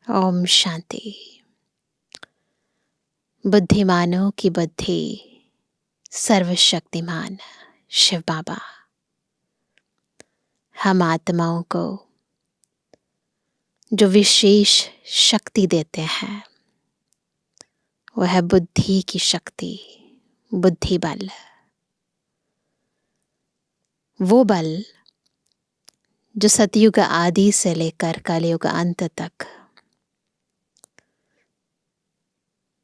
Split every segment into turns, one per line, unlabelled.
ओम शांति। बुद्धिमानों की बुद्धि, सर्वशक्तिमान शिव बाबा हम आत्माओं को जो विशेष शक्ति देते हैं वह है बुद्धि की शक्ति, बुद्धि बल। वो बल जो सतयुग आदि से लेकर कलयुग अंत तक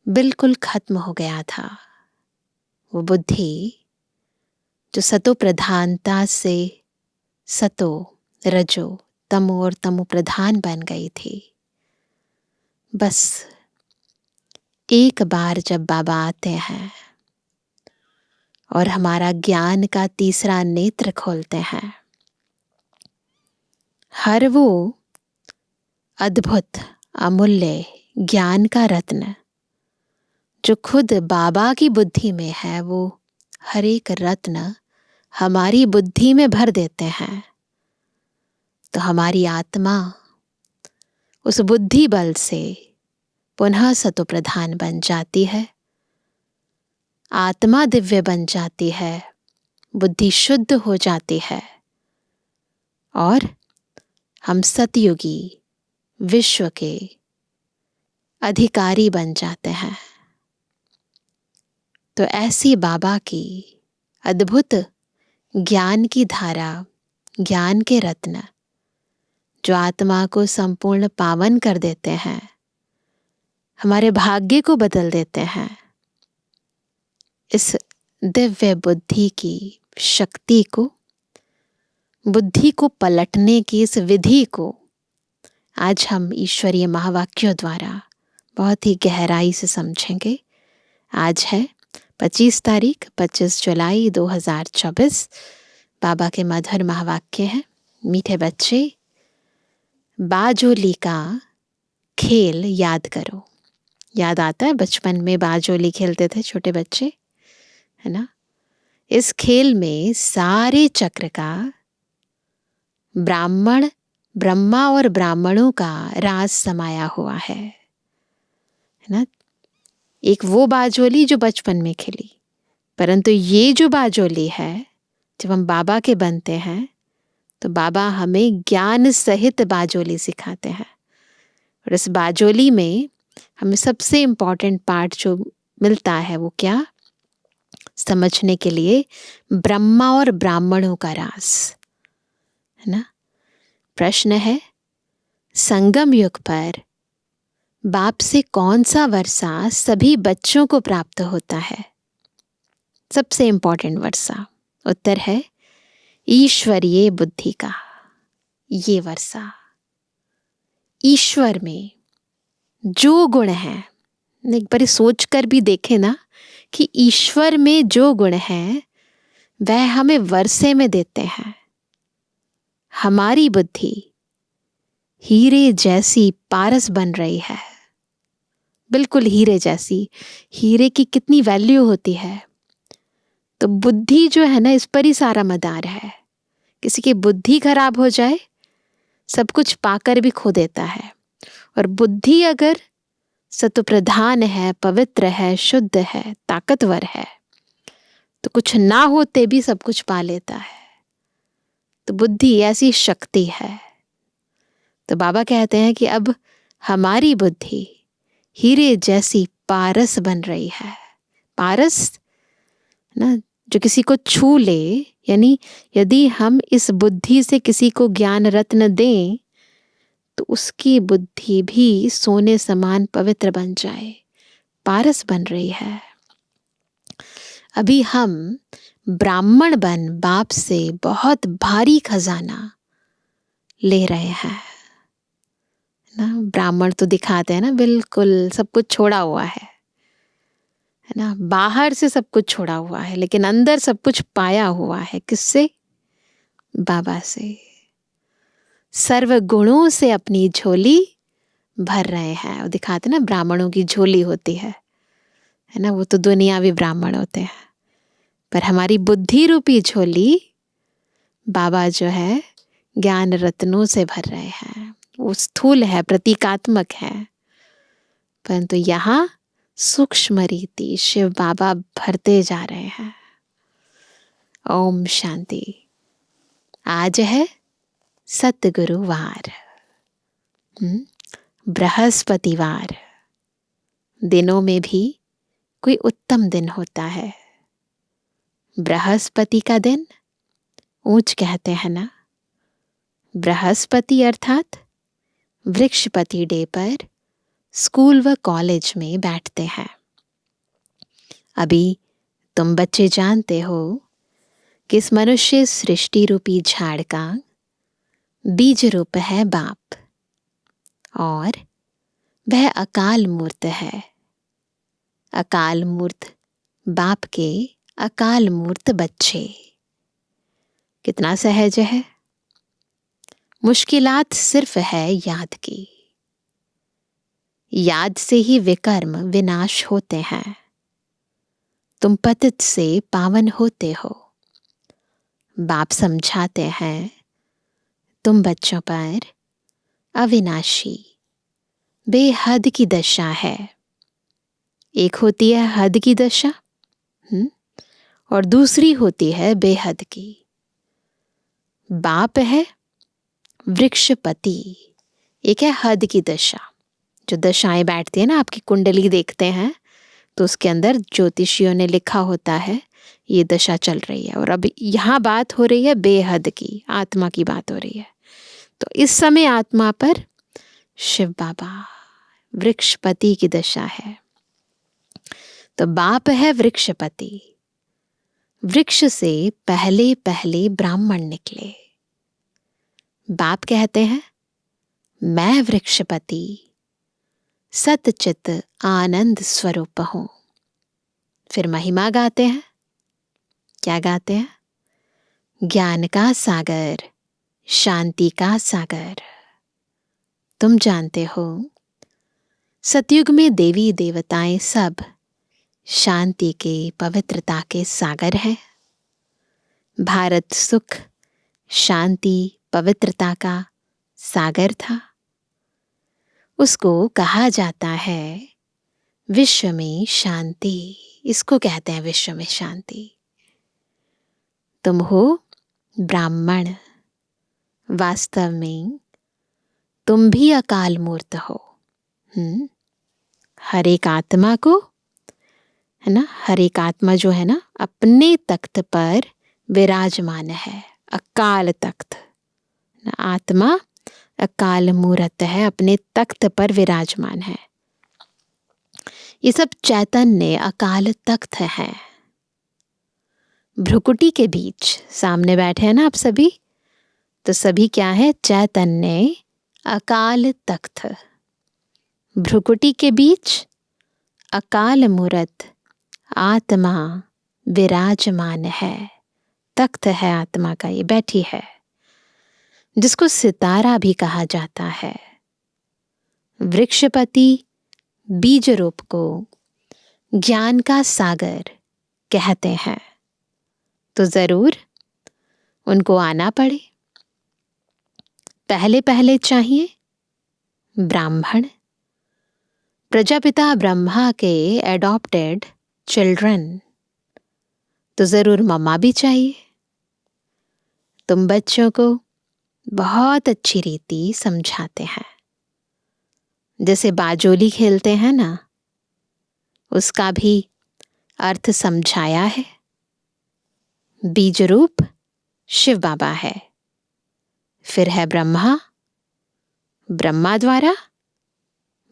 बिल्कुल खत्म हो गया था। वो बुद्धि जो सतो प्रधानता से सतो, रजो, तमो और तमो प्रधान बन गई थी। बस एक बार जब बाबा आते हैं और हमारा ज्ञान का तीसरा नेत्र खोलते हैं, हर वो अद्भुत अमूल्य ज्ञान का रत्न जो खुद बाबा की बुद्धि में है, वो हर एक रत्न हमारी बुद्धि में भर देते हैं। तो हमारी आत्मा उस बुद्धि बल से पुनः सतो प्रधान बन जाती है। आत्मा दिव्य बन जाती है, बुद्धि शुद्ध हो जाती है और हम सतयुगी विश्व के अधिकारी बन जाते हैं। तो ऐसी बाबा की अद्भुत ज्ञान की धारा, ज्ञान के रत्न जो आत्मा को संपूर्ण पावन कर देते हैं, हमारे भाग्य को बदल देते हैं, इस दिव्य बुद्धि की शक्ति को, बुद्धि को पलटने की इस विधि को आज हम ईश्वरीय महावाक्यों द्वारा बहुत ही गहराई से समझेंगे। आज है 25 जुलाई 2024। बाबा के मधुर महावाक्य है, मीठे बच्चे बाजोली का खेल याद करो। याद आता है बचपन में बाजोली खेलते थे छोटे बच्चे, है ना। इस खेल में सारे चक्र का ब्राह्मण, ब्रह्मा और ब्राह्मणों का राज समाया हुआ है ना। एक वो बाजोली जो बचपन में खेली, परंतु ये जो बाजोली है, जब हम बाबा के बनते हैं तो बाबा हमें ज्ञान सहित बाजोली सिखाते हैं। और इस बाजोली में हमें सबसे इम्पॉर्टेंट पार्ट जो मिलता है वो क्या, समझने के लिए ब्रह्मा और ब्राह्मणों का राज, है ना। प्रश्न है, संगम युग पर बाप से कौन सा वर्षा सभी बच्चों को प्राप्त होता है? सबसे इंपॉर्टेंट वर्षा। उत्तर है ईश्वरीय बुद्धि का। ये वर्षा ईश्वर में जो गुण है, एक बार सोच कर भी देखें ना कि ईश्वर में जो गुण है वह हमें वर्षे में देते हैं। हमारी बुद्धि हीरे जैसी पारस बन रही है, बिल्कुल हीरे जैसी। हीरे की कितनी वैल्यू होती है, तो बुद्धि जो है ना, इस पर ही सारा मदार है। किसी की बुद्धि खराब हो जाए, सब कुछ पाकर भी खो देता है। और बुद्धि अगर सत्प्रधान है, पवित्र है, शुद्ध है, ताकतवर है, तो कुछ ना होते भी सब कुछ पा लेता है। तो बुद्धि ऐसी शक्ति है। तो बाबा कहते हैं कि अब हमारी बुद्धि हीरे जैसी पारस बन रही है। पारस ना, जो किसी को छू ले, यानी यदि हम इस बुद्धि से किसी को ज्ञान रत्न दें तो उसकी बुद्धि भी सोने समान पवित्र बन जाए, पारस बन रही है। अभी हम ब्राह्मण बन बाप से बहुत भारी खजाना ले रहे हैं ना। ब्राह्मण तो दिखाते हैं ना, बिल्कुल सब कुछ छोड़ा हुआ है ना। बाहर से सब कुछ छोड़ा हुआ है, लेकिन अंदर सब कुछ पाया हुआ है। किससे? बाबा से। सर्व गुणों से अपनी झोली भर रहे हैं। और दिखाते ना, ब्राह्मणों की झोली होती है ना। वो तो दुनियावी ब्राह्मण होते हैं, पर हमारी बुद्धि रूपी झोली बाबा जो है ज्ञान रत्नों से भर रहे हैं। वो स्थूल है, प्रतीकात्मक है, परंतु यहाँ सूक्ष्म रीति शिव बाबा भरते जा रहे हैं। ओम शांति। आज है सतगुरुवार, बृहस्पतिवार। दिनों में भी कोई उत्तम दिन होता है। बृहस्पति का दिन ऊंच कहते हैं ना। बृहस्पति अर्थात वृक्षपति डे पर स्कूल व कॉलेज में बैठते हैं। अभी तुम बच्चे जानते हो कि इस मनुष्य सृष्टि रूपी झाड़ का बीज रूप है बाप, और वह अकाल मूर्त है। अकाल मूर्त बाप के अकाल मूर्त बच्चे। कितना सहज है। मुश्किलात सिर्फ है याद की। याद से ही विकर्म विनाश होते हैं। तुम पतित से पावन होते हो। बाप समझाते हैं तुम बच्चों पर अविनाशी बेहद की दशा है। एक होती है हद की दशा, और दूसरी होती है बेहद की। बाप है वृक्षपति, एक है हद की दशा। जो दशाएं बैठती है ना, आपकी कुंडली देखते हैं तो उसके अंदर ज्योतिषियों ने लिखा होता है ये दशा चल रही है। और अब यहाँ बात हो रही है बेहद की, आत्मा की बात हो रही है। तो इस समय आत्मा पर शिव बाबा वृक्षपति की दशा है। तो बाप है वृक्षपति। वृक्ष से पहले पहले ब्राह्मण निकले। बाप कहते हैं मैं वृक्षपति सतचित आनंद स्वरूप हूं। फिर महिमा गाते हैं। क्या गाते हैं? ज्ञान का सागर, शांति का सागर। तुम जानते हो सतयुग में देवी देवताएं सब शांति के, पवित्रता के सागर हैं। भारत सुख, शांति, पवित्रता का सागर था। उसको कहा जाता है विश्व में शांति। इसको कहते हैं विश्व में शांति। तुम हो ब्राह्मण। वास्तव में तुम भी अकाल मूर्त हो। हर एक आत्मा को, है ना, हर एक आत्मा जो है ना अपने तख्त पर विराजमान है। अकाल तख्त, आत्मा अकाल मूर्त है, अपने तख्त पर विराजमान है। ये सब चैतन्य अकाल तख्त है। भ्रुकुटी के बीच सामने बैठे हैं ना आप सभी, तो सभी क्या है? चैतन्य अकाल तख्त। भ्रुकुटी के बीच अकाल मूर्त आत्मा विराजमान है। तख्त है आत्मा का, ये बैठी है, जिसको सितारा भी कहा जाता है। वृक्षपति बीज रूप को ज्ञान का सागर कहते हैं। तो जरूर उनको आना पड़े। पहले पहले चाहिए ब्राह्मण, प्रजापिता ब्रह्मा के एडॉप्टेड चिल्ड्रन। तो जरूर मम्मा भी चाहिए। तुम बच्चों को बहुत अच्छी रीति समझाते हैं। जैसे बाजोली खेलते हैं ना, उसका भी अर्थ समझाया है। बीज रूप शिव बाबा है। फिर है ब्रह्मा। ब्रह्मा द्वारा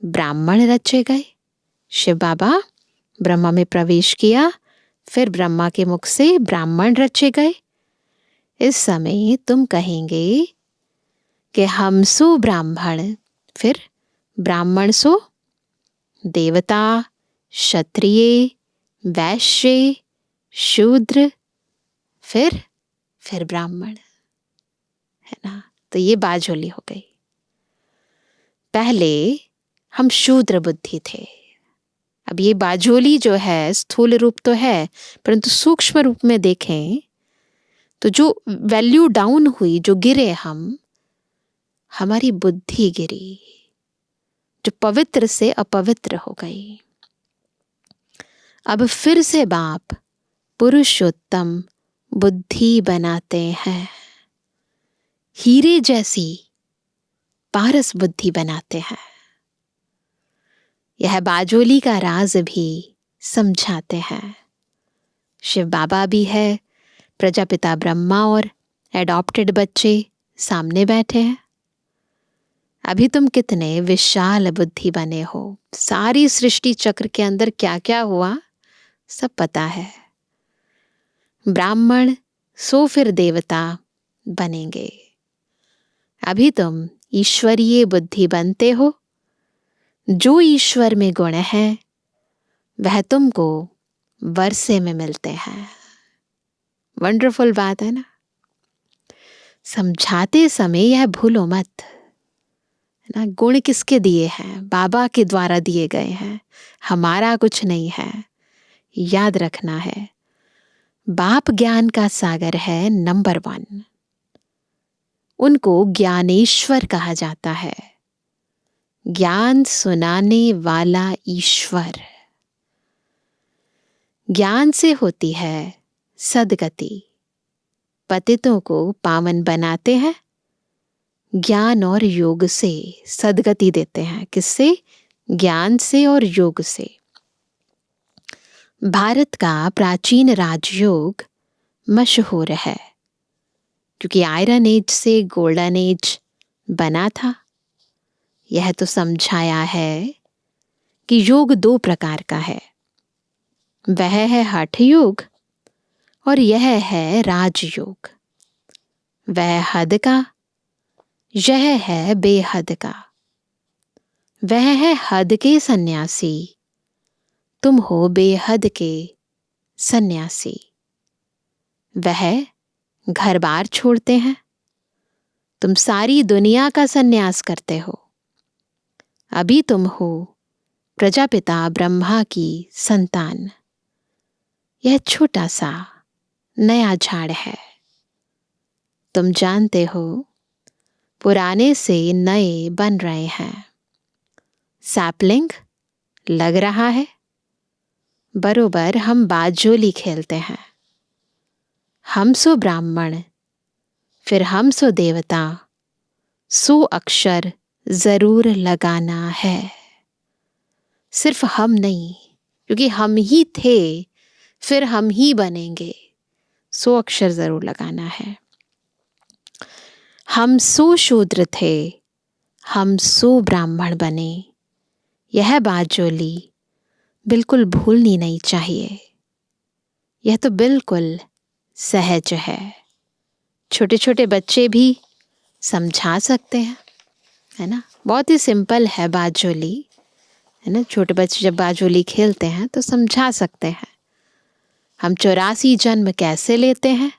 ब्राह्मण रचे गए। शिव बाबा ब्रह्मा में प्रवेश किया, फिर ब्रह्मा के मुख से ब्राह्मण रचे गए। इस समय तुम कहेंगे कि हम सो ब्राह्मण, फिर ब्राह्मण सो देवता, क्षत्रिय, वैश्य, शूद्र, फिर ब्राह्मण, है ना। तो ये बाजोली हो गई। पहले हम शूद्र बुद्धि थे। अब ये बाजोली जो है स्थूल रूप तो है, परंतु सूक्ष्म रूप में देखें तो जो वैल्यू डाउन हुई, जो गिरे हम, हमारी बुद्धि गिरी, जो पवित्र से अपवित्र हो गई। अब फिर से बाप पुरुषोत्तम बुद्धि बनाते हैं, हीरे जैसी पारस बुद्धि बनाते हैं। यह बाजोली का राज भी समझाते हैं। शिव बाबा भी है, प्रजापिता ब्रह्मा और एडॉप्टेड बच्चे सामने बैठे हैं। अभी तुम कितने विशाल बुद्धि बने हो, सारी सृष्टि चक्र के अंदर क्या क्या हुआ सब पता है। ब्राह्मण सो फिर देवता बनेंगे। अभी तुम ईश्वरीय बुद्धि बनते हो। जो ईश्वर में गुण है वह तुमको वर्षे में मिलते हैं। वंडरफुल बात है ना। समझाते समय यह भूलो मत, है ना, गुण किसके दिए हैं? बाबा के द्वारा दिए गए हैं, हमारा कुछ नहीं है। याद रखना है, बाप ज्ञान का सागर है नंबर 1। उनको ज्ञानेश्वर कहा जाता है, ज्ञान सुनाने वाला ईश्वर। ज्ञान से होती है सदगति, पतितों को पावन बनाते हैं। ज्ञान और योग से सदगति देते हैं। किससे? ज्ञान से और योग से। भारत का प्राचीन राजयोग मशहूर है, क्योंकि आयरन एज से गोल्डन एज बना था। यह तो समझाया है कि योग 2 प्रकार का है, वह है हठ योग और यह है राजयोग। वह हद का, यह है बेहद का। वह है हद के सन्यासी, तुम हो बेहद के सन्यासी। वह घर बार छोड़ते हैं, तुम सारी दुनिया का सन्यास करते हो। अभी तुम हो प्रजापिता ब्रह्मा की संतान। यह छोटा सा नया झाड़ है। तुम जानते हो पुराने से नए बन रहे हैं। सैपलिंग लग रहा है, बरोबर हम बाजोली खेलते हैं। हम सो ब्राह्मण, फिर हम सो देवता, सो अक्षर जरूर लगाना है। सिर्फ हम नहीं, क्योंकि हम ही थे फिर हम ही बनेंगे। सो अक्षर जरूर लगाना है। हम सो शूद्र थे, हम सो ब्राह्मण बने। यह बाजोली बिल्कुल भूलनी नहीं चाहिए। यह तो बिल्कुल सहज है। छोटे छोटे बच्चे भी समझा सकते हैं, है ना। बहुत ही सिंपल है बाजोली, है ना। छोटे बच्चे जब बाजोली खेलते हैं तो समझा सकते हैं। हम 84 जन्म कैसे लेते हैं,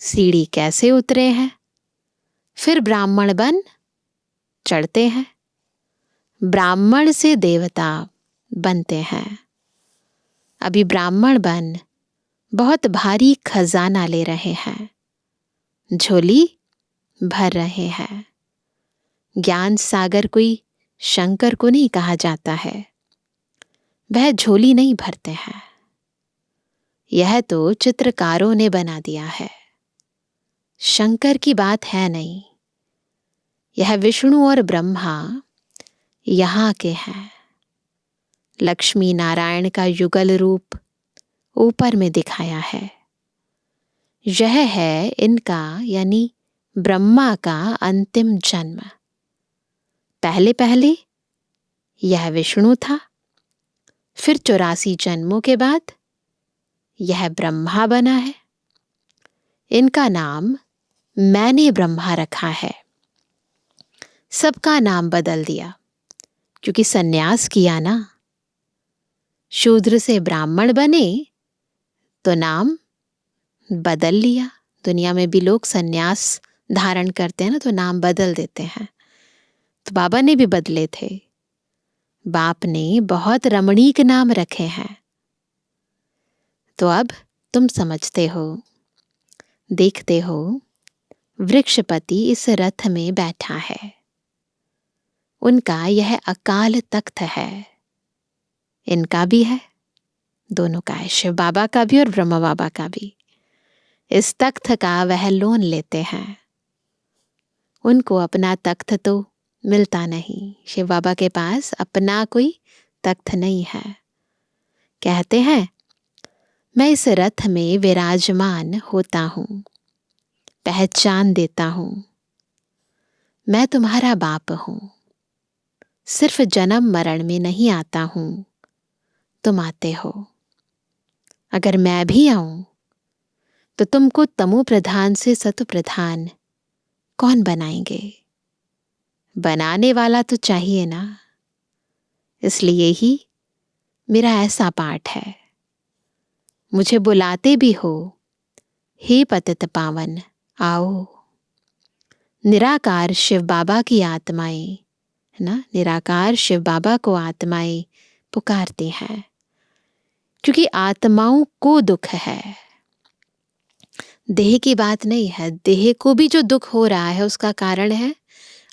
सीढ़ी कैसे उतरे हैं, फिर ब्राह्मण बन चढ़ते हैं, ब्राह्मण से देवता बनते हैं। अभी ब्राह्मण बन बहुत भारी खजाना ले रहे हैं, झोली भर रहे हैं। ज्ञान सागर कोई शंकर को नहीं कहा जाता है, वह झोली नहीं भरते हैं। यह तो चित्रकारों ने बना दिया है, शंकर की बात है नहीं। यह विष्णु और ब्रह्मा यहाँ के हैं। लक्ष्मी नारायण का युगल रूप ऊपर में दिखाया है। यह है इनका यानी ब्रह्मा का अंतिम जन्म। पहले पहले यह विष्णु था, फिर 84 जन्मों के बाद यह ब्रह्मा बना है। इनका नाम मैंने ब्रह्मा रखा है। सबका नाम बदल दिया, क्योंकि सन्यास किया ना। शूद्र से ब्राह्मण बने तो नाम बदल लिया। दुनिया में भी लोग सन्यास धारण करते हैं ना, तो नाम बदल देते हैं। तो बाबा ने भी बदले थे। बाप ने बहुत रमणीक नाम रखे हैं। तो अब तुम समझते हो, देखते हो, वृक्षपति इस रथ में बैठा है। उनका यह अकाल तख्त है, इनका भी है, दोनों का है, शिव बाबा का भी और ब्रह्मा बाबा का भी। इस तख्त का वह लोन लेते हैं। उनको अपना तख्त तो मिलता नहीं, शिव बाबा के पास अपना कोई तख्त नहीं है। कहते हैं मैं इस रथ में विराजमान होता हूं, पहचान देता हूं, मैं तुम्हारा बाप हूं, सिर्फ जन्म मरण में नहीं आता हूं, तुम आते हो। अगर मैं भी आऊं तो तुमको तमो प्रधान से सतो प्रधान कौन बनाएंगे? बनाने वाला तो चाहिए ना। इसलिए ही मेरा ऐसा पाठ है। मुझे बुलाते भी हो, हे पतित पावन आओ। निराकार शिव बाबा की आत्माएं, है ना, निराकार शिव बाबा को आत्माएं पुकारती हैं, क्योंकि आत्माओं को दुख है, देह की बात नहीं है। देह को भी जो दुख हो रहा है उसका कारण है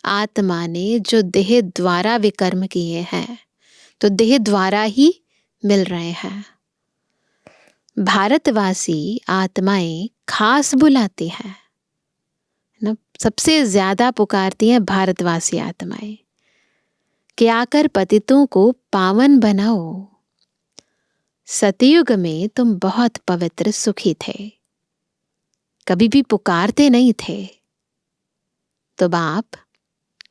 आत्मा ने जो देह द्वारा विकर्म किए हैं, तो देह द्वारा ही मिल रहे हैं। भारतवासी आत्माएं खास बुलाती हैं ना, सबसे ज्यादा पुकारती हैं भारतवासी आत्माएं कि आकर पतितों को पावन बनाओ। सतयुग में तुम बहुत पवित्र सुखी थे, कभी भी पुकारते नहीं थे, तो बाप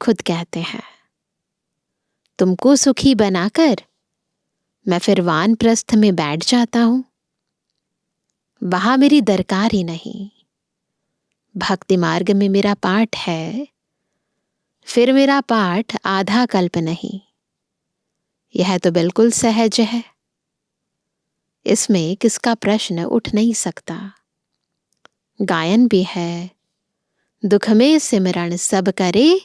खुद कहते हैं तुमको सुखी बनाकर मैं फिर वानप्रस्थ में बैठ जाता हूं। वहां मेरी दरकार ही नहीं। भक्ति मार्ग में मेरा पाठ है, फिर मेरा पाठ आधा कल्प नहीं। यह तो बिल्कुल सहज है, इसमें किसका प्रश्न उठ नहीं सकता। गायन भी है, दुख में सिमरण सब करे,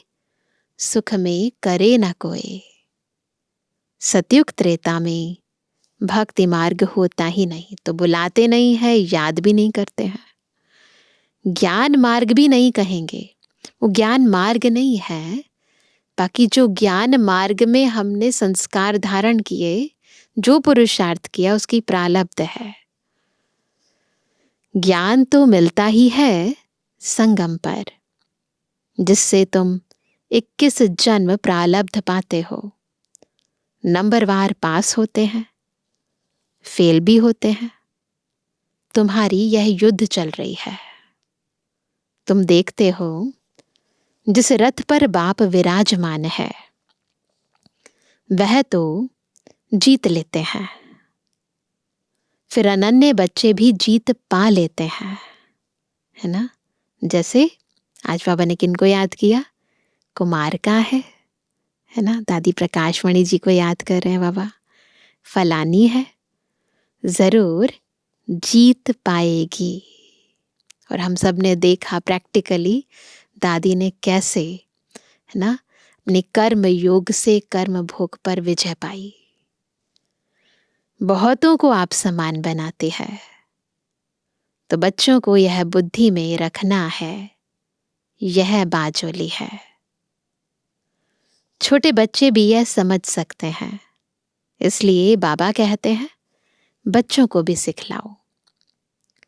सुख में करे न कोई। सतयुग त्रेता में भक्ति मार्ग होता ही नहीं, तो बुलाते नहीं है, याद भी नहीं करते हैं। ज्ञान मार्ग भी नहीं कहेंगे, वो ज्ञान मार्ग नहीं है। बाकी जो ज्ञान मार्ग में हमने संस्कार धारण किए, जो पुरुषार्थ किया, उसकी प्रारब्ध है। ज्ञान तो मिलता ही है संगम पर, जिससे तुम 21 जन्म प्रारब्ध पाते हो। नंबरवार पास होते हैं, फेल भी होते हैं। तुम्हारी यह युद्ध चल रही है। तुम देखते हो जिस रथ पर बाप विराजमान है वह तो जीत लेते हैं, फिर अनन्य बच्चे भी जीत पा लेते हैं, है ना। जैसे आज बाबा ने किनको याद किया? कुमार का है ना, दादी प्रकाशमणि जी को याद कर रहे हैं बाबा। फलानी है, जरूर जीत पाएगी। और हम सब ने देखा प्रैक्टिकली दादी ने कैसे, है ना, अपने कर्म योग से कर्म भोग पर विजय पाई। बहुतों को आप समान बनाते हैं, तो बच्चों को यह बुद्धि में रखना है, यह बाजोली है। छोटे बच्चे भी यह समझ सकते हैं, इसलिए बाबा कहते हैं बच्चों को भी सिखलाओ।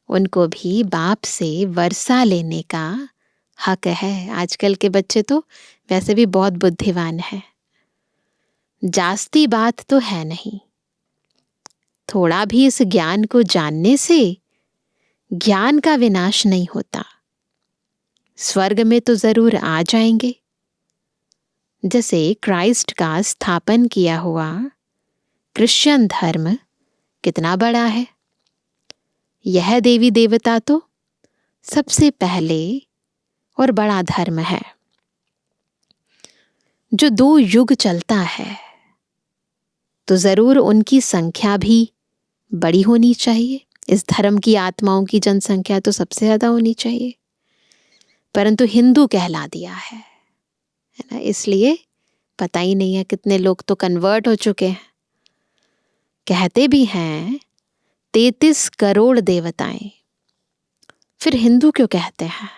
उनको भी बाप से वर्षा लेने का हक है। आजकल के बच्चे तो वैसे भी बहुत बुद्धिमान हैं, जास्ती बात तो है नहीं। थोड़ा भी इस ज्ञान को जानने से ज्ञान का विनाश नहीं होता, स्वर्ग में तो जरूर आ जाएंगे। जैसे क्राइस्ट का स्थापन किया हुआ क्रिश्चियन धर्म कितना बड़ा है। यह देवी देवता तो सबसे पहले और बड़ा धर्म है, जो 2 युग चलता है, तो जरूर उनकी संख्या भी बड़ी होनी चाहिए। इस धर्म की आत्माओं की जनसंख्या तो सबसे ज्यादा होनी चाहिए, परंतु हिंदू कहला दिया है ना, इसलिए पता ही नहीं है कितने लोग तो कन्वर्ट हो चुके हैं। कहते भी हैं 33 करोड़ देवताएं, फिर हिंदू क्यों कहते हैं?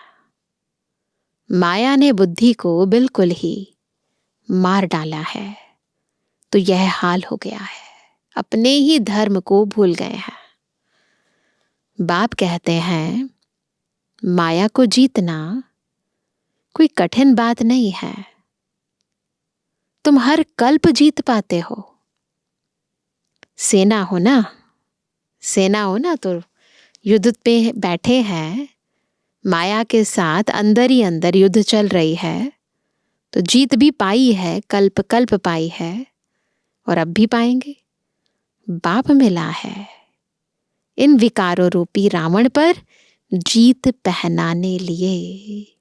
माया ने बुद्धि को बिल्कुल ही मार डाला है, तो यह हाल हो गया है। अपने ही धर्म को भूल गए हैं। बाप कहते हैं माया को जीतना कोई कठिन बात नहीं है। तुम हर कल्प जीत पाते हो। सेना हो ना, सेना हो ना, तो युद्ध पे बैठे हैं, माया के साथ अंदर ही अंदर युद्ध चल रही है, तो जीत भी पाई है, कल्प कल्प पाई है, और अब भी पाएंगे। बाप मिला है इन विकारों रूपी रावण पर जीत पहनाने लिए।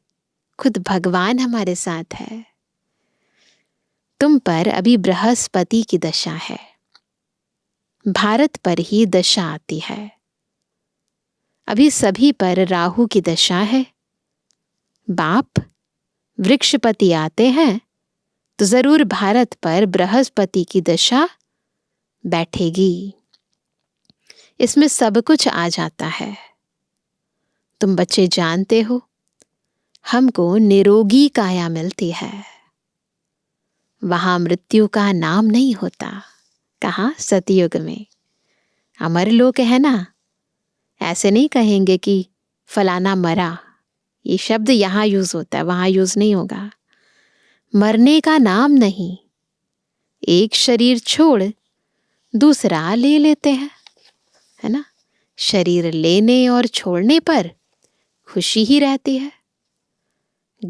खुद भगवान हमारे साथ है। तुम पर अभी बृहस्पति की दशा है, भारत पर ही दशा आती है। अभी सभी पर राहु की दशा है। बाप वृक्षपति आते हैं तो जरूर भारत पर बृहस्पति की दशा बैठेगी। इसमें सब कुछ आ जाता है। तुम बच्चे जानते हो, हमको निरोगी काया मिलती है, वहां मृत्यु का नाम नहीं होता। कहाँ? सतयुग में। अमर लोग है ना, ऐसे नहीं कहेंगे कि फलाना मरा, ये शब्द यहां यूज होता है, वहां यूज नहीं होगा। मरने का नाम नहीं, एक शरीर छोड़ दूसरा ले लेते हैं, है ना। शरीर लेने और छोड़ने पर खुशी ही रहती है,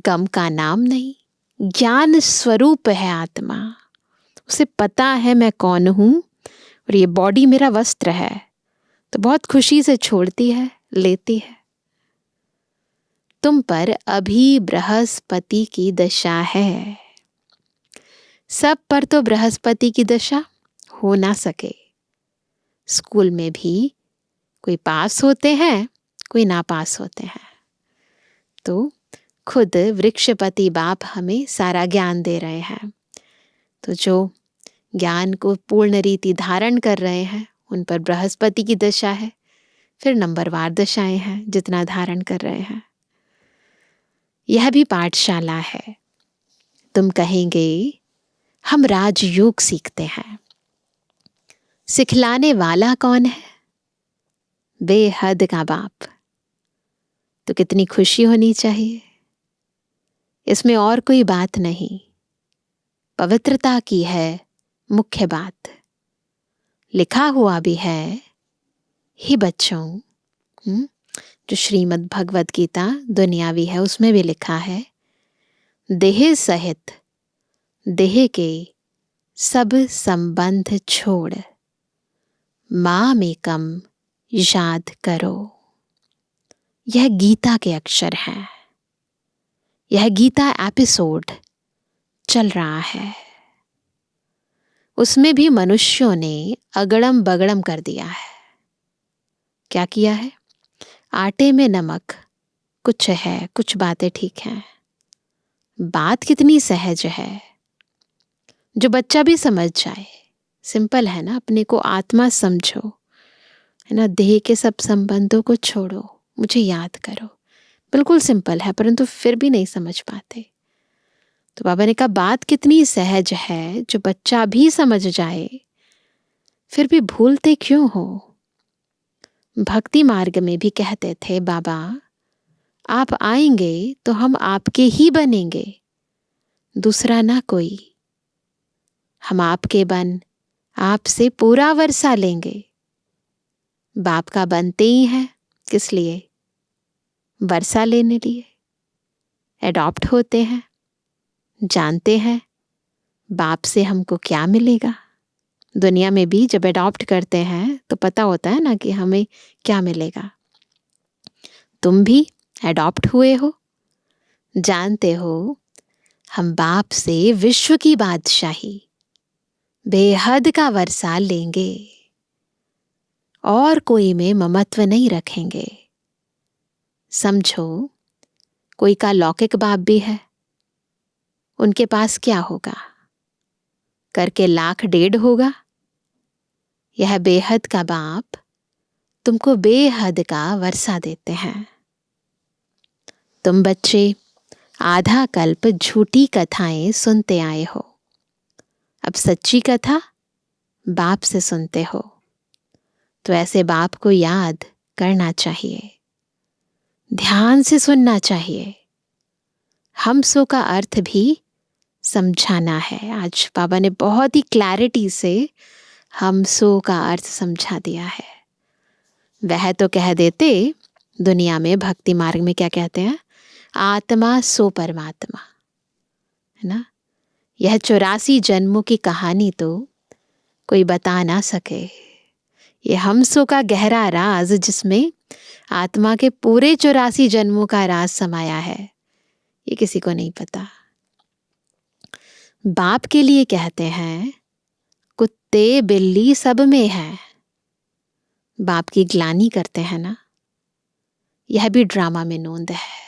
गम का नाम नहीं। ज्ञान स्वरूप है आत्मा, उसे पता है मैं कौन हूं और ये बॉडी मेरा वस्त्र है, तो बहुत खुशी से छोड़ती है, लेती है। तुम पर अभी बृहस्पति की दशा है। सब पर तो बृहस्पति की दशा हो ना सके। स्कूल में भी कोई पास होते हैं, कोई ना पास होते हैं। तो खुद वृक्षपति बाप हमें सारा ज्ञान दे रहे हैं। तो जो ज्ञान को पूर्ण रीति धारण कर रहे हैं, उन पर बृहस्पति की दशा है। फिर नंबरवार दशाएं हैं जितना धारण कर रहे हैं। यह भी पाठशाला है। तुम कहेंगे हम राजयोग सीखते हैं, सिखलाने वाला कौन है? बेहद का बाप। तो कितनी खुशी होनी चाहिए। इसमें और कोई बात नहीं, पवित्रता की है मुख्य बात। लिखा हुआ भी है, ही बच्चों, जो श्रीमद् भगवद गीता दुनियावी है उसमें भी लिखा है, देह सहित देह के सब संबंध छोड़ मामेकम याद करो। यह गीता के अक्षर हैं। यह गीता एपिसोड चल रहा है। उसमें भी मनुष्यों ने अगड़म बगड़म कर दिया है। क्या किया है? आटे में नमक, कुछ है, कुछ बातें ठीक हैं। बात कितनी सहज है, जो बच्चा भी समझ जाए। सिंपल है ना, अपने को आत्मा समझो, है ना। देह के सब संबंधों को छोड़ो, मुझे याद करो। बिल्कुल सिंपल है, परंतु फिर भी नहीं समझ पाते। तो बाबा ने कहा बात कितनी सहज है, जो बच्चा भी समझ जाए, फिर भी भूलते क्यों हो। भक्ति मार्ग में भी कहते थे बाबा, आप आएंगे तो हम आपके ही बनेंगे, दूसरा ना कोई। हम आपके बन आपसे पूरा वर्षा लेंगे। बाप का बनते ही हैं, किस लिए? वर्षा लेने लिए। एडॉप्ट होते हैं, जानते हैं बाप से हमको क्या मिलेगा। दुनिया में भी जब एडॉप्ट करते हैं तो पता होता है ना कि हमें क्या मिलेगा। तुम भी एडॉप्ट हुए हो, जानते हो हम बाप से विश्व की बादशाही, बेहद का वर्षा लेंगे और कोई में ममत्व नहीं रखेंगे। समझो, कोई का लौकिक बाप भी है, उनके पास क्या होगा? करके 1,00,000 होगा। यह बेहद का बाप तुमको बेहद का वर्षा देते हैं। तुम बच्चे आधा कल्प झूठी कथाएं सुनते आए हो, अब सच्ची कथा बाप से सुनते हो। तो ऐसे बाप को याद करना चाहिए, ध्यान से सुनना चाहिए। हम सो का अर्थ भी समझाना है। आज बाबा ने बहुत ही क्लैरिटी से हम सो का अर्थ समझा दिया है। वह तो कह देते दुनिया में भक्ति मार्ग में क्या कहते हैं, आत्मा सो परमात्मा, है ना। यह 84 जन्मों की कहानी तो कोई बता ना सके। ये हम सो का गहरा राज, जिसमें आत्मा के पूरे 84 जन्मों का राज समाया है, ये किसी को नहीं पता। बाप के लिए कहते हैं कुत्ते बिल्ली सब में है। बाप की ग्लानि करते हैं ना, यह भी ड्रामा में नोंद है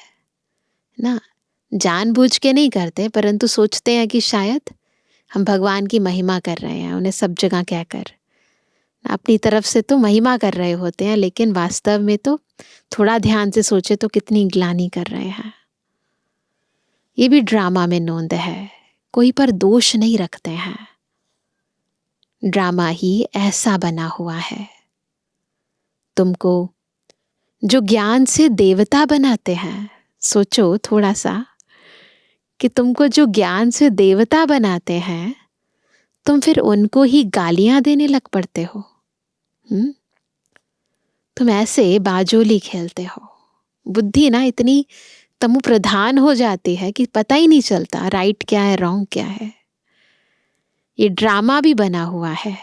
ना। जानबूझ के नहीं करते, परंतु सोचते हैं कि शायद हम भगवान की महिमा कर रहे हैं, उन्हें सब जगह कहकर। अपनी तरफ से तो महिमा कर रहे होते हैं, लेकिन वास्तव में तो थोड़ा ध्यान से सोचे तो कितनी ग्लानि कर रहे हैं। ये भी ड्रामा में नोंद है, कोई पर दोष नहीं रखते हैं। ड्रामा ही ऐसा बना हुआ है। तुमको जो ज्ञान से देवता बनाते हैं, सोचो थोड़ा सा कि तुमको जो ज्ञान से देवता बनाते हैं, तुम फिर उनको ही गालियां देने लग पड़ते हो। तुम ऐसे बाजोली खेलते हो। बुद्धि ना इतनी तमु प्रधान हो जाती है कि पता ही नहीं चलता राइट क्या है, रॉन्ग क्या है। ये ड्रामा भी बना हुआ है।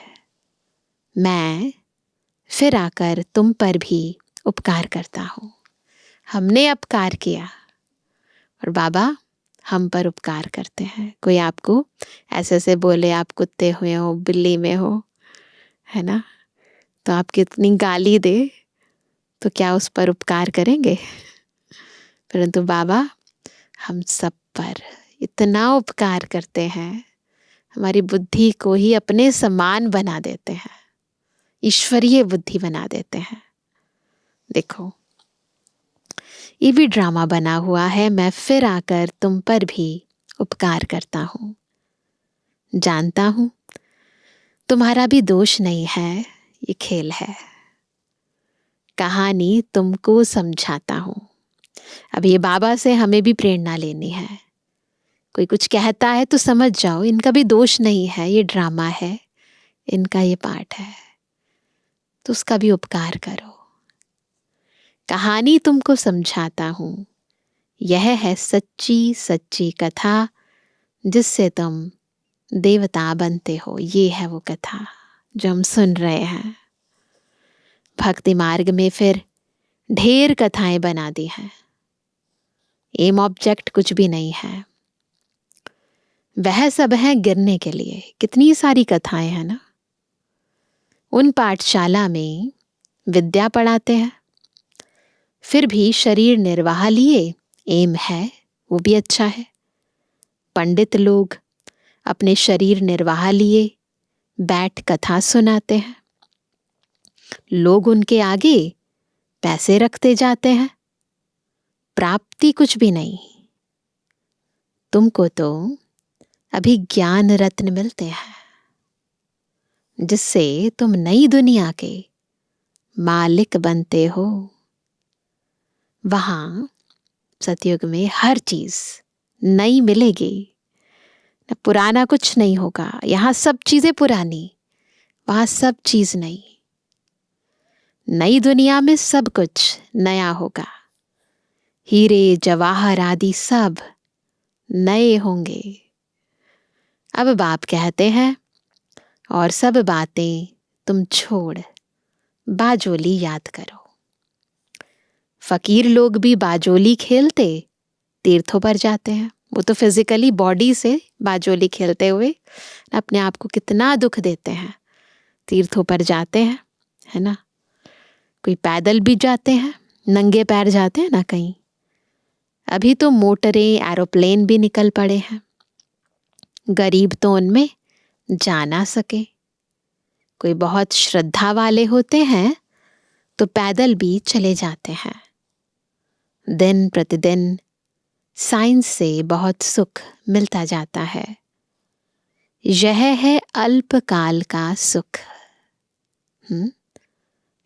मैं फिर आकर तुम पर भी उपकार करता हूं। हमने अपकार किया और बाबा हम पर उपकार करते हैं। कोई आपको ऐसे ऐसे बोले, आप कुत्ते हुए हो, बिल्ली में हो, है ना, तो आप कितनी गाली दे तो क्या उस पर उपकार करेंगे? परंतु बाबा हम सब पर इतना उपकार करते हैं, हमारी बुद्धि को ही अपने समान बना देते हैं, ईश्वरीय बुद्धि बना देते हैं। देखो ये भी ड्रामा बना हुआ है। मैं फिर आकर तुम पर भी उपकार करता हूं। जानता हूं तुम्हारा भी दोष नहीं है, ये खेल है। कहानी तुमको समझाता हूं। अब ये बाबा से हमें भी प्रेरणा लेनी है। कोई कुछ कहता है तो समझ जाओ इनका भी दोष नहीं है, ये ड्रामा है, इनका ये पार्ट है, तो उसका भी उपकार करो। कहानी तुमको समझाता हूं, यह है सच्ची सच्ची कथा, जिससे तुम देवता बनते हो। ये है वो कथा जो हम सुन रहे हैं। भक्ति मार्ग में फिर ढेर कथाएं बना दी हैं। एम ऑब्जेक्ट कुछ भी नहीं है, वह सब है गिरने के लिए। कितनी सारी कथाएं हैं ना। उन पाठशाला में विद्या पढ़ाते हैं, फिर भी शरीर निर्वाह लिए एम है, वो भी अच्छा है। पंडित लोग अपने शरीर निर्वाह लिए बैठ कथा सुनाते हैं, लोग उनके आगे पैसे रखते जाते हैं, प्राप्ति कुछ भी नहीं। तुमको तो अभी ज्ञान रत्न मिलते हैं, जिससे तुम नई दुनिया के मालिक बनते हो। वहां सतयुग में हर चीज नई मिलेगी, न पुराना कुछ नहीं होगा। यहां सब चीजें पुरानी, वहां सब चीज नई। नई दुनिया में सब कुछ नया होगा। हीरे जवाहर आदि सब नए होंगे। अब बाप कहते हैं और सब बातें तुम छोड़ बाजोली याद करो। फकीर लोग भी बाजोली खेलते तीर्थों पर जाते हैं। वो तो फिजिकली बॉडी से बाजोली खेलते हुए अपने आप को कितना दुख देते हैं। तीर्थों पर जाते हैं, है ना। कोई पैदल भी जाते हैं, नंगे पैर जाते हैं ना कहीं। अभी तो मोटरें, एरोप्लेन भी निकल पड़े हैं। गरीब तो उनमें जा ना सके। कोई बहुत श्रद्धा वाले होते हैं तो पैदल भी चले जाते हैं। दिन प्रतिदिन साइंस से बहुत सुख मिलता जाता है। यह है अल्पकाल का सुख।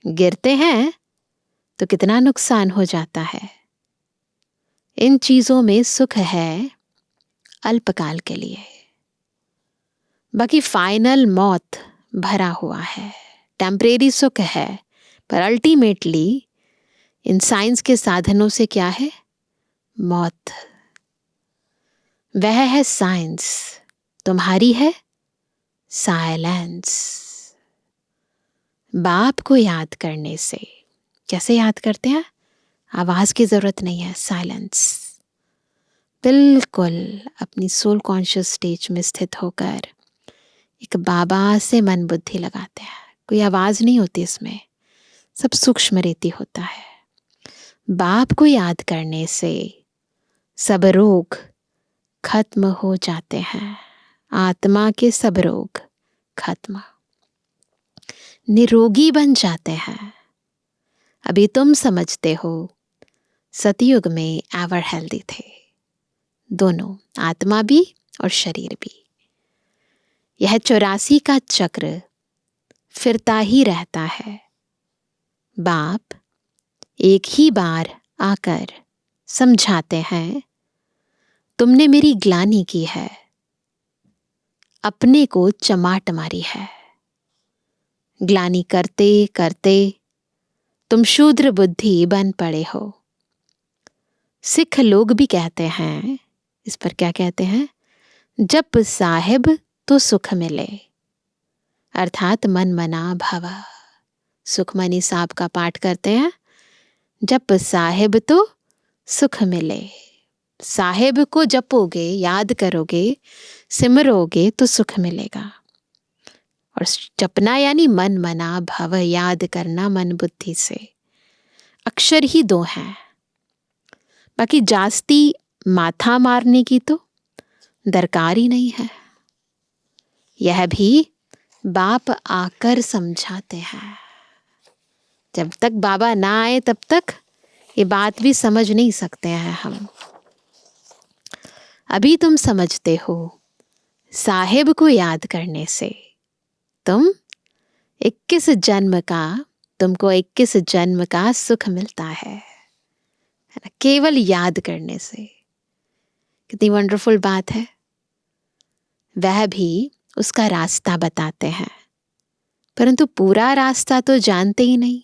गिरते हैं तो कितना नुकसान हो जाता है। इन चीजों में सुख है अल्पकाल के लिए, बाकी फाइनल मौत भरा हुआ है, टेम्परेरी सुख है, पर अल्टीमेटली इन साइंस के साधनों से क्या है? मौत। वह है साइंस, तुम्हारी है साइलेंस। बाप को याद करने से, कैसे याद करते हैं? आवाज की जरूरत नहीं है, साइलेंस। बिल्कुल अपनी सोल कॉन्शियस स्टेज में स्थित होकर एक बाबा से मन बुद्धि लगाते हैं। कोई आवाज नहीं होती इसमें, सब सूक्ष्म रीति होता है। बाप को याद करने से सब रोग खत्म हो जाते हैं। आत्मा के सब रोग खत्म, निरोगी बन जाते हैं। अभी तुम समझते हो सतयुग में एवर हेल्दी थे, दोनों, आत्मा भी और शरीर भी। यह 84 का चक्र फिरता ही रहता है। बाप एक ही बार आकर समझाते हैं, तुमने मेरी ग्लानि की है, अपने को चमाट मारी है। ग्लानि करते करते तुम शूद्र बुद्धि बन पड़े हो। सिख लोग भी कहते हैं, इस पर क्या कहते हैं? जप साहिब तो सुख मिले, अर्थात मन मना भव। सुखमनी साहब का पाठ करते हैं, जप साहिब तो सुख मिले। साहिब को जपोगे, याद करोगे, सिमरोगे तो सुख मिलेगा। और जपना यानी मन मना भव, याद करना मन बुद्धि से। अक्षर ही दो हैं, बाकी जास्ती माथा मारने की तो दरकार ही नहीं है। यह भी बाप आकर समझाते हैं। जब तक बाबा ना आए तब तक ये बात भी समझ नहीं सकते हैं हम। अभी तुम समझते हो, साहिब को याद करने से तुमको 21 जन्म का सुख मिलता है ना? केवल याद करने से। कितनी वंडरफुल बात है। वह भी उसका रास्ता बताते हैं, परंतु पूरा रास्ता तो जानते ही नहीं।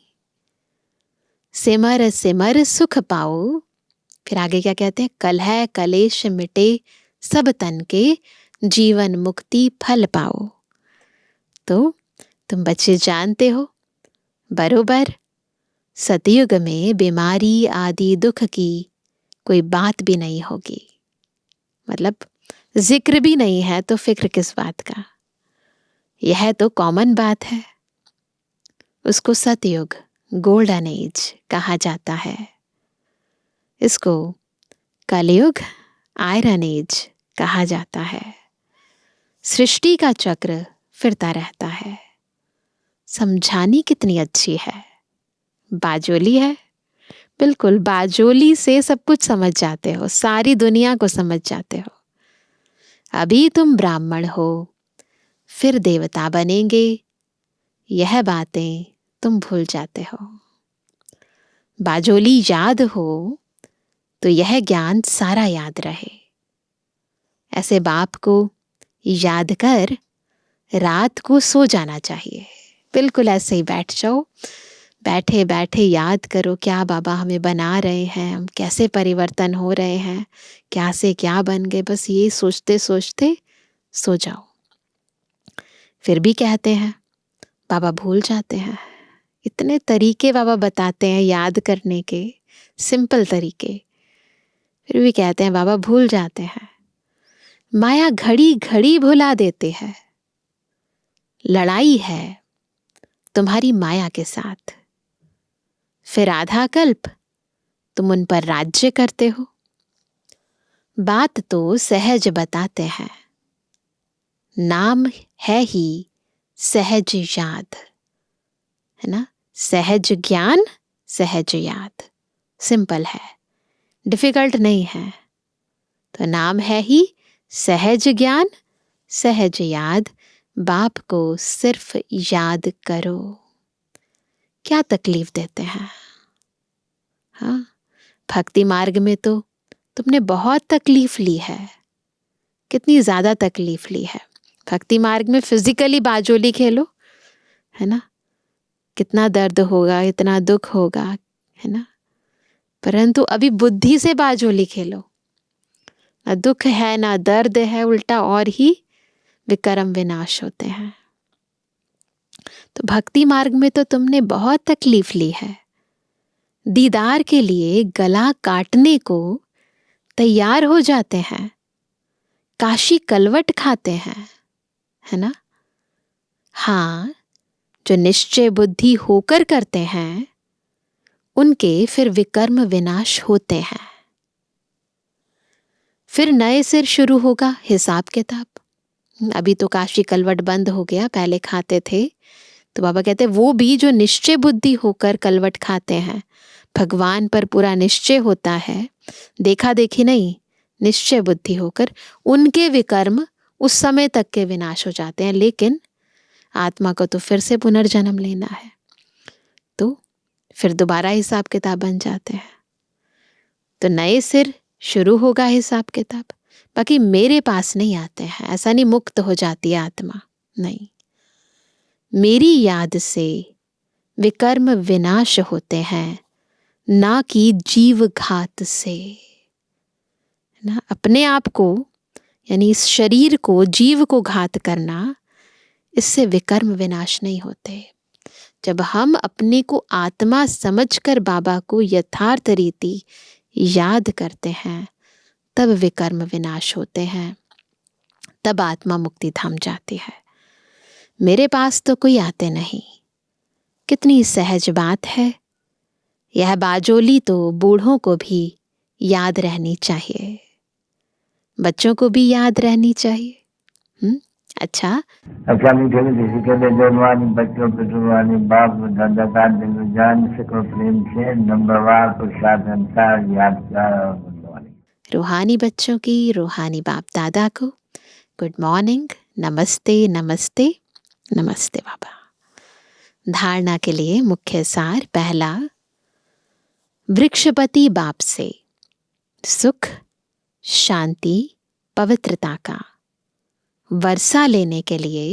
सिमर सिमर सुख पाओ, फिर आगे क्या कहते हैं? कलह कलेश मिटे सब तन के, जीवन मुक्ति फल पाओ। तो तुम बच्चे जानते हो, बरोबर सतयुग में बीमारी आदि दुख की कोई बात भी नहीं होगी। मतलब जिक्र भी नहीं है तो फिक्र किस बात का? यह तो कॉमन बात है। उसको सतयुग, गोल्डन एज कहा जाता है। इसको कलयुग, आयरन एज कहा जाता है। सृष्टि का चक्र फिरता रहता है। समझानी कितनी अच्छी है, बाजोली है। बिल्कुल बाजोली से सब कुछ समझ जाते हो, सारी दुनिया को समझ जाते हो। अभी तुम ब्राह्मण हो, फिर देवता बनेंगे, यह बातें तुम भूल जाते हो। बाजोली याद हो तो यह ज्ञान सारा याद रहे। ऐसे बाप को याद कर रात को सो जाना चाहिए। बिल्कुल ऐसे ही बैठ जाओ, बैठे बैठे याद करो क्या बाबा हमें बना रहे हैं, हम कैसे परिवर्तन हो रहे हैं, क्या से क्या बन गए। बस ये सोचते सोचते सो जाओ। फिर भी कहते हैं बाबा भूल जाते हैं। इतने तरीके बाबा बताते हैं याद करने के, सिंपल तरीके, फिर भी कहते हैं बाबा भूल जाते हैं। माया घड़ी घड़ी भुला देते हैं। लड़ाई है तुम्हारी माया के साथ, फिर आधा कल्प तुम उन पर राज्य करते हो। बात तो सहज बताते हैं, नाम है ही सहज याद, है ना? सहज ज्ञान, सहज याद, सिंपल है, डिफिकल्ट नहीं है। तो नाम है ही सहज ज्ञान सहज याद, बाप को सिर्फ याद करो। क्या तकलीफ देते हैं। हाँ, भक्ति मार्ग में तो तुमने बहुत तकलीफ ली है, कितनी ज्यादा तकलीफ ली है। भक्ति मार्ग में फिजिकली बाजोली खेलो, है ना, कितना दर्द होगा, इतना दुख होगा, है ना, परंतु अभी बुद्धि से बाजोली खेलो, ना दुख है ना दर्द है, उल्टा और ही विकर्म विनाश होते हैं। तो भक्ति मार्ग में तो तुमने बहुत तकलीफ ली है। दीदार के लिए गला काटने को तैयार हो जाते हैं, काशी कलवट खाते हैं, है ना। हाँ, जो निश्चय बुद्धि होकर करते हैं उनके फिर विकर्म विनाश होते हैं। फिर नए सिर शुरू होगा हिसाब किताब। अभी तो काशी कलवट बंद हो गया, पहले खाते थे। तो बाबा कहते वो भी जो निश्चय बुद्धि होकर कलवट खाते हैं, भगवान पर पूरा निश्चय होता है, देखा देखी नहीं, निश्चय बुद्धि होकर, उनके विकर्म उस समय तक के विनाश हो जाते हैं। लेकिन आत्मा को तो फिर से पुनर्जन्म लेना है, तो फिर दोबारा हिसाब किताब बन जाते हैं। तो नए सिर शुरू होगा हिसाब किताब। बाकी मेरे पास नहीं आते हैं, ऐसा नहीं मुक्त हो जाती है आत्मा, नहीं, मेरी याद से विकर्म विनाश होते हैं, ना कि जीव घात से। ना अपने आप को, यानी इस शरीर को, जीव को घात करना, इससे विकर्म विनाश नहीं होते। जब हम अपने को आत्मा समझकर बाबा को यथार्थ रीति याद करते हैं, तब विकर्म विनाश होते हैं, तब आत्मा मुक्ति धाम जाती है। मेरे पास तो कोई आते नहीं। कितनी सहज बात है। यह बाजोली तो बूढ़ों को भी याद रहनी चाहिए, बच्चों को भी याद रहनी चाहिए। अच्छा
मीठे मीठे के जवानी बच्चों पे जुबानी बाप दादा का दिल जान सको प्रेम से नंबरवार प्रसाद अंसार याद कर।
रूहानी बच्चों की रूहानी बाप दादा को गुड मॉर्निंग, नमस्ते नमस्ते नमस्ते बाबा। धारणा के लिए मुख्य सार, पहला, वृक्षपति बाप से सुख, शांति, पवित्रता का वर्षा लेने के लिए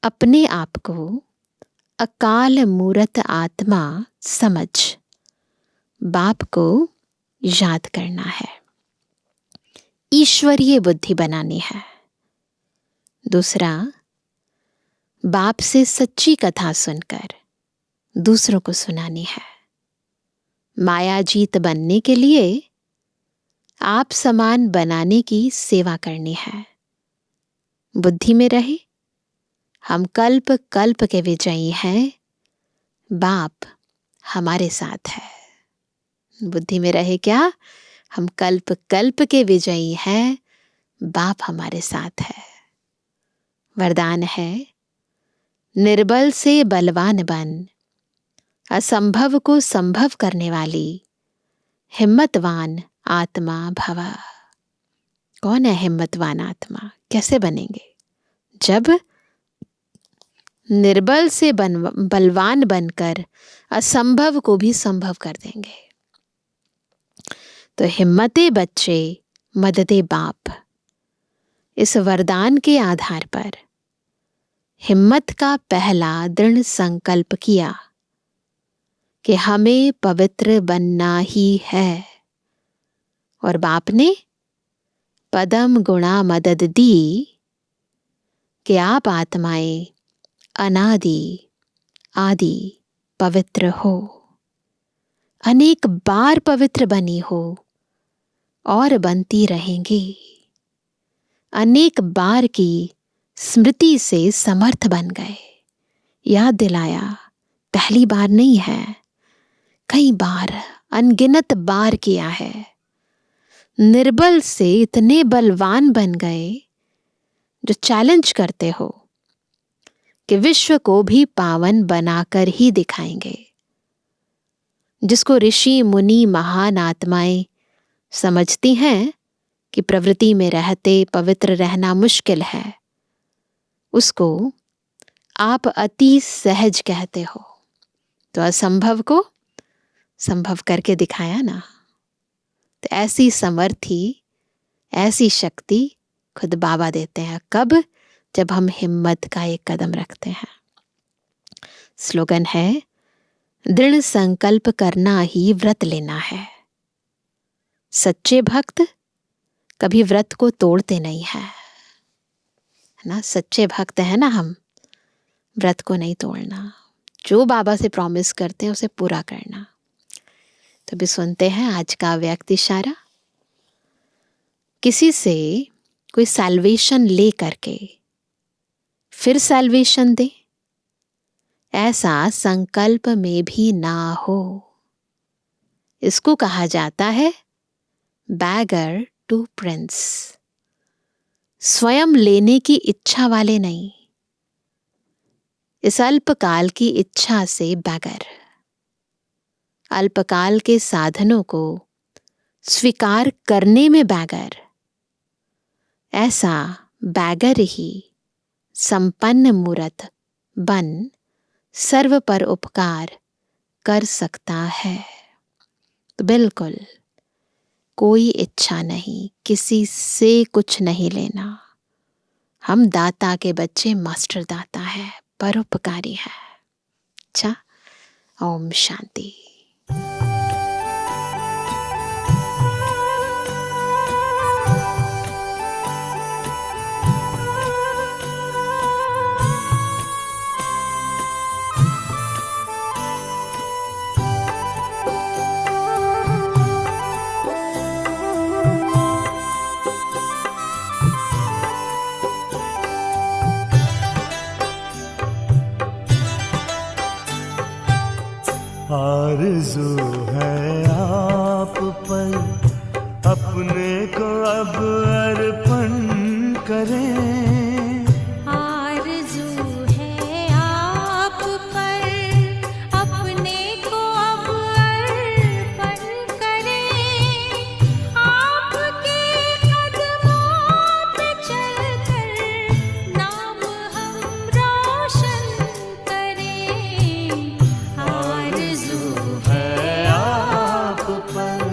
अपने आप को अकाल मूरत आत्मा समझ बाप को याद करना है, ईश्वरीय बुद्धि बनानी है। दूसरा, बाप से सच्ची कथा सुनकर दूसरों को सुनानी है। मायाजीत बनने के लिए आप समान बनाने की सेवा करनी है। बुद्धि में रहे हम कल्प कल्प के विजयी हैं, बाप हमारे साथ है। बुद्धि में रहे क्या, हम कल्प कल्प के विजयी हैं, बाप हमारे साथ है। वरदान है, निर्बल से बलवान बन, असंभव को संभव करने वाली हिम्मतवान आत्मा भवा। कौन है हिम्मतवान आत्मा, कैसे बनेंगे? जब निर्बल से बलवान बनकर असंभव को भी संभव कर देंगे। तो हिम्मते बच्चे मददे बाप, इस वरदान के आधार पर हिम्मत का पहला दृढ़ संकल्प किया कि हमें पवित्र बनना ही है, और बाप ने पदम गुणा मदद दी कि आप आत्माएं अनादि आदि पवित्र हो, अनेक बार पवित्र बनी हो और बनती रहेंगी। अनेक बार की स्मृति से समर्थ बन गए। याद दिलाया, पहली बार नहीं है, कई बार, अनगिनत बार किया है। निर्बल से इतने बलवान बन गए जो चैलेंज करते हो कि विश्व को भी पावन बनाकर ही दिखाएंगे। जिसको ऋषि मुनि महान आत्माएं समझती हैं कि प्रवृत्ति में रहते पवित्र रहना मुश्किल है, उसको आप अति सहज कहते हो। तो असंभव को संभव करके दिखाया ना। तो ऐसी समर्थी, ऐसी शक्ति खुद बाबा देते हैं। कब? जब हम हिम्मत का एक कदम रखते हैं। स्लोगन है, दृढ़ संकल्प करना ही व्रत लेना है। सच्चे भक्त कभी व्रत को तोड़ते नहीं है ना। सच्चे भक्त है ना हम, व्रत को नहीं तोड़ना। जो बाबा से प्रॉमिस करते हैं उसे पूरा करना। तो भी सुनते हैं आज का व्यक्ति इशारा। किसी से कोई सैल्वेशन ले करके फिर सैल्वेशन दे, ऐसा संकल्प में भी ना हो। इसको कहा जाता है बैगर टू प्रिंस। स्वयं लेने की इच्छा वाले नहीं, इस अल्पकाल की इच्छा से बैगर। अल्पकाल के साधनों को स्वीकार करने में बैगर। ऐसा बैगर ही संपन्न मूर्त बन सर्व पर उपकार कर सकता है। तो बिल्कुल कोई इच्छा नहीं, किसी से कुछ नहीं लेना। हम दाता के बच्चे, मास्टर दाता है, परोपकारी है। अच्छा, ओम शांति।
आरज़ू है आप पर, अपने को अब अर्पण करें।
आरज़ू है आप पर, अपने को अब अर्पण करें। आपके कदमों पे चलकर नाम हम रोशन करें। आरज़ू
है आप पर।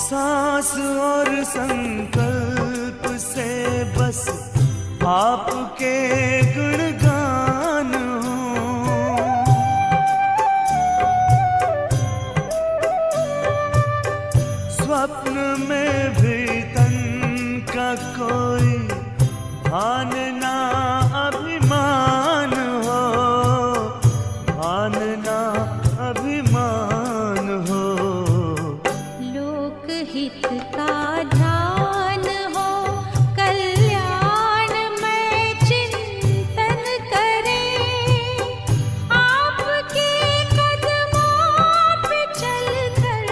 सांस और संकल्प से बस आपके गुणगान हो। स्वप्न में भी तन का कोई भान ना अभिमान हो, भान ना अभिमान हो।
लोकहित का ध्यान हो, कल्याण में चिंतन करें। आपके कदमों पे चलकर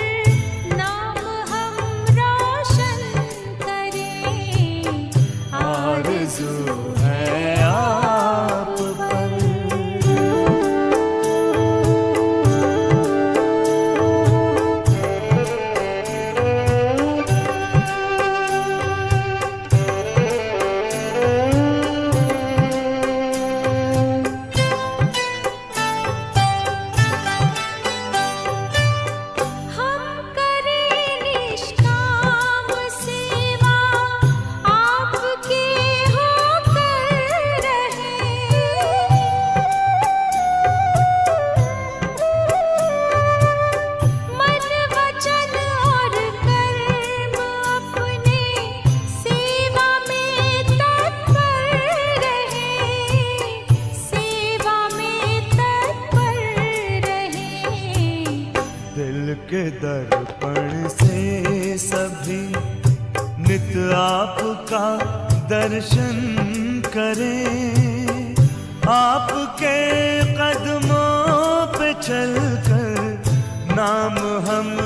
नाम हम रोशन करें।
आरज़ू है आप पर।
हम करें निष्काम सेवा, आपके होकर रहें। मन वचन और कर्म अपने सेवा में तत्पर रहें। सेवा में तत्पर रहें।
दिल के दर्पण से सभी नित आपका दर्शन करें। आपके कदमों पे चलकर नाम हम